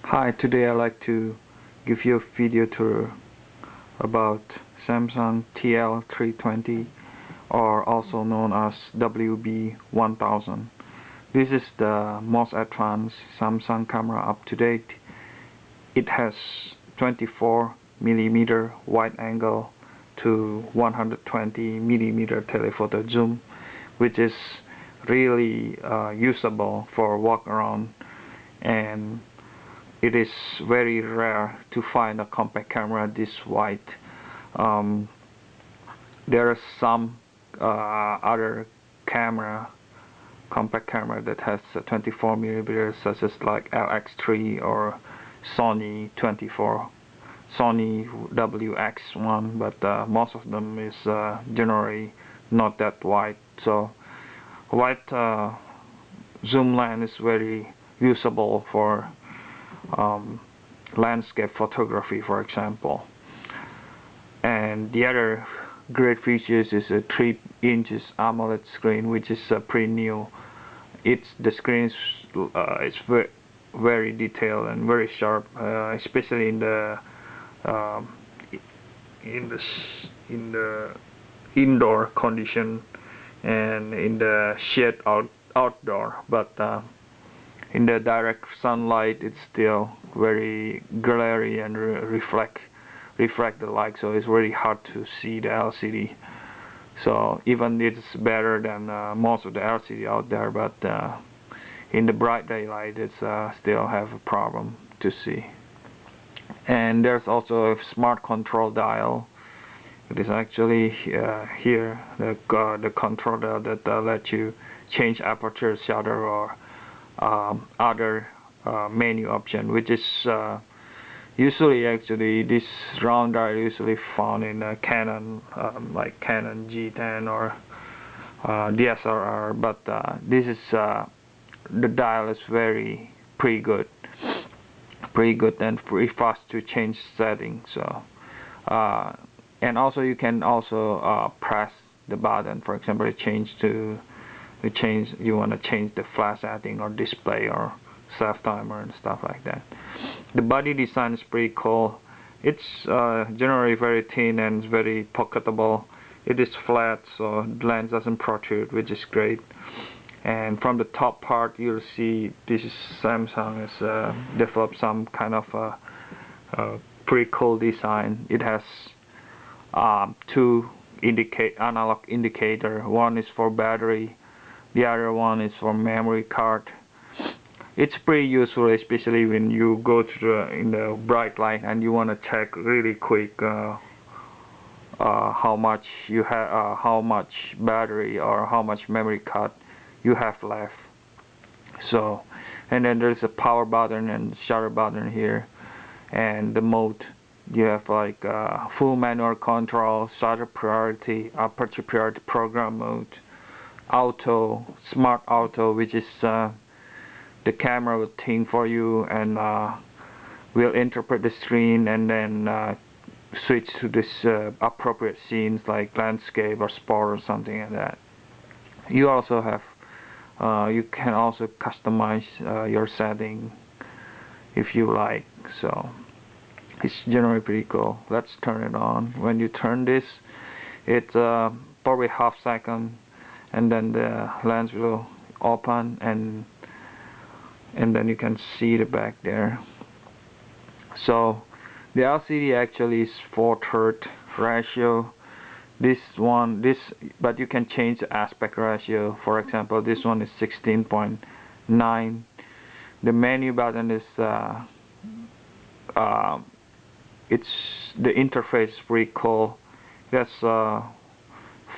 Hi, today I'd like to give you a video tour about Samsung TL320, or also known as WB1000. This is the most advanced Samsung camera up to date. It has 24mm wide angle to 120mm telephoto zoom, which is really usable for walk around, and it is very rare to find a compact camera this wide. Um, there are some other compact camera that has 24mm, such as like LX3 or Sony WX1, but most of them is generally not that wide. So wide zoom lens is very usable for landscape photography, for example. And the other great features is a 3" AMOLED screen, which is pretty new. The screen is very detailed and very sharp, especially in the um, in the indoor condition and in the shade outdoor. But in the direct sunlight, it's still very glary and reflect the light, so it's very hard to see the LCD. So even it's better than most of the LCD out there, but in the bright daylight, it's still have a problem to see. And there's also a smart control dial. It is actually here, the control dial that lets you change aperture, shutter, or other menu option, which is usually, actually, this round dial usually found in a Canon, like Canon G10 or DSLR, but this is the dial is pretty good and pretty fast to change settings. So and also you can also press the button, for example, you want to change the flash setting or display or self timer and stuff like that. The body design is pretty cool. It's generally very thin and very pocketable. It is flat, so the lens doesn't protrude, which is great. And from the top part, you'll see this is Samsung has developed some kind of pretty cool design. It has two analog indicator. One is for battery, the other one is for memory card. It's pretty useful, especially when you go to in the bright light and you want to check really quick how much how much battery or how much memory card you have left. So, and then there's a power button and shutter button here, and the mode. You have like full manual control, shutter priority, aperture priority, program mode, auto, smart auto, which is the camera will think for you and will interpret the screen and then switch to this appropriate scenes like landscape or sport or something like that. You also have you can also customize your setting if you like. So it's generally pretty cool. Let's turn it on. When you turn this, it's probably half second, and then the lens will open, and then you can see the back there. So the LCD actually is 4:3 ratio. But you can change the aspect ratio. For example, this one is 16.9. The menu button is it's the interface is pretty cool. That's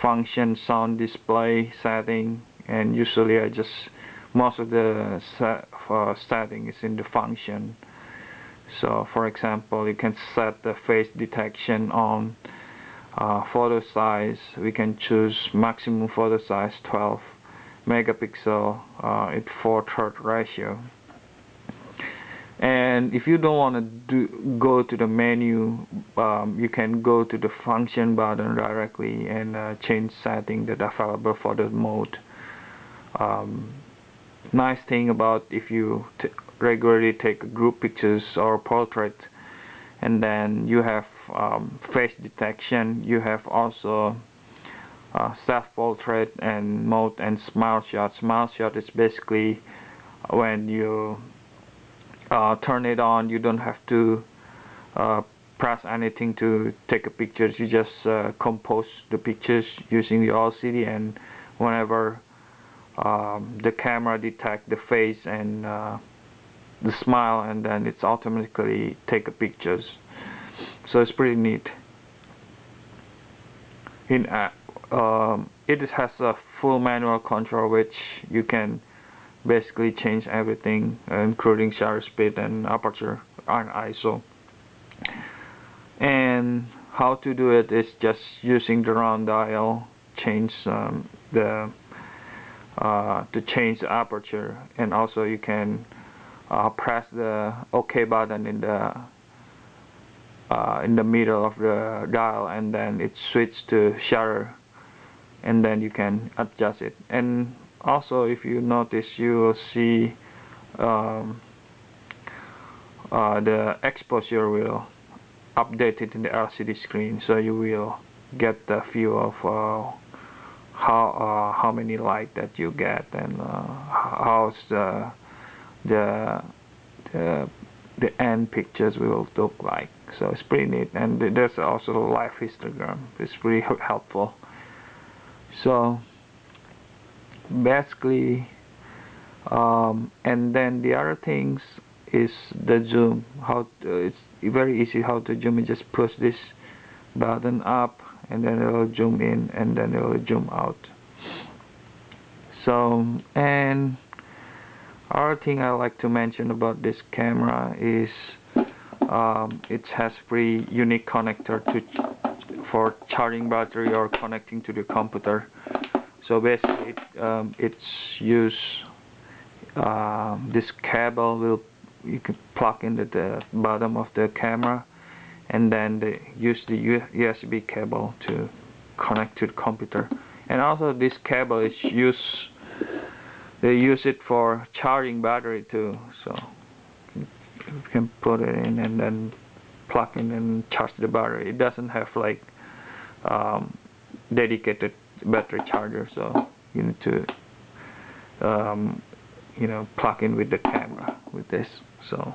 function, sound, display, setting, and usually most of the setting is in the function. So for example, you can set the face detection on. Photo size, we can choose maximum photo size 12 megapixel at 4:3 ratio. And if you don't want to go to the menu, you can go to the function button directly and change setting that are available for the mode. Nice thing about if you regularly take group pictures or portrait. And then you have face detection. You have also self-portrait and mode and smile shot. Smile shot is basically when you turn it on, you don't have to press anything to take a picture. You just compose the pictures using the LCD, and whenever the camera detects the face and the smile, and then it's automatically take a pictures. So it's pretty neat. It has a full manual control, which you can basically change everything, including shutter speed and aperture and ISO. And how to do it is just using the round dial, change to change the aperture, and also you can press the OK button in the middle of the dial, and then it switches to shutter, and then you can adjust it. And also, if you notice, you will see the exposure will update it in the LCD screen, so you will get the view of how many light that you get, and how's the end pictures will look like. So it's pretty neat, and there's also a live histogram. It's pretty helpful. So basically, and then the other things is the zoom. It's very easy how to zoom. You just push this button up, and then it will zoom in, and then it will zoom out. So, and other thing I like to mention about this camera is it has pretty unique connector for charging battery or connecting to the computer. So basically, it's use this cable you can plug into the bottom of the camera, and then they use the USB cable to connect to the computer. And also this cable is they use it for charging battery too, so you can put it in and then plug in and charge the battery. It doesn't have like dedicated battery charger, so you need to plug in with the camera with this. So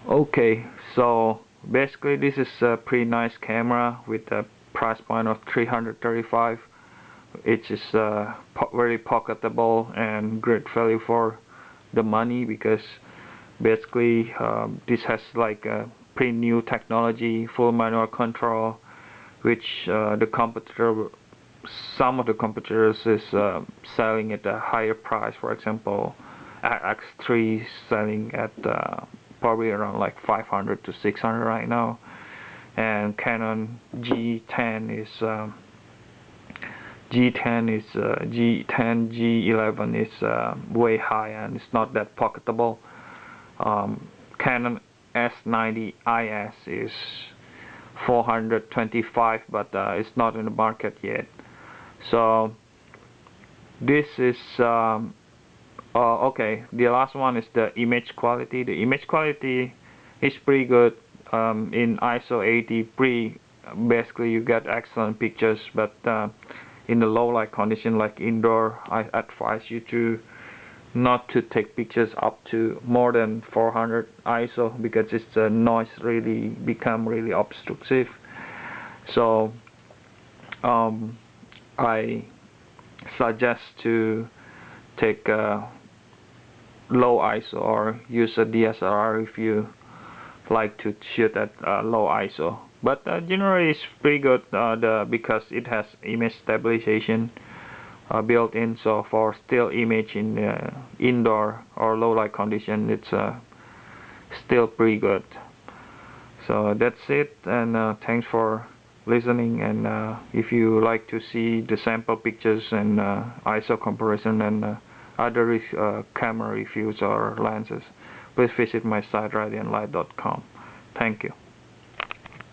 okay, so basically this is a pretty nice camera with a price point of $335. It is very pocketable and great value for the money, because basically this has like a pretty new technology, full manual control, which some of the competitors is selling at a higher price. For example, X3 selling at probably around like 500 to 600 right now, and Canon G10, G11 is way high, and it's not that pocketable. Canon S90 IS is 425, but it's not in the market yet. So this is okay. The last one is the image quality. The image quality is pretty good. In ISO 80, basically you get excellent pictures, but in the low light condition like indoor, I advise you not to take pictures up to more than 400 ISO, because it's noise really become really obstructive. So I suggest to take low ISO or use a DSLR if you like to shoot at low ISO. But generally it's pretty good because it has image stabilization built in. So for still image in indoor or low light condition, it's still pretty good. So that's it, and thanks for listening. And if you like to see the sample pictures and ISO comparison and other camera reviews or lenses, please visit my site radiantlight.com. Thank you.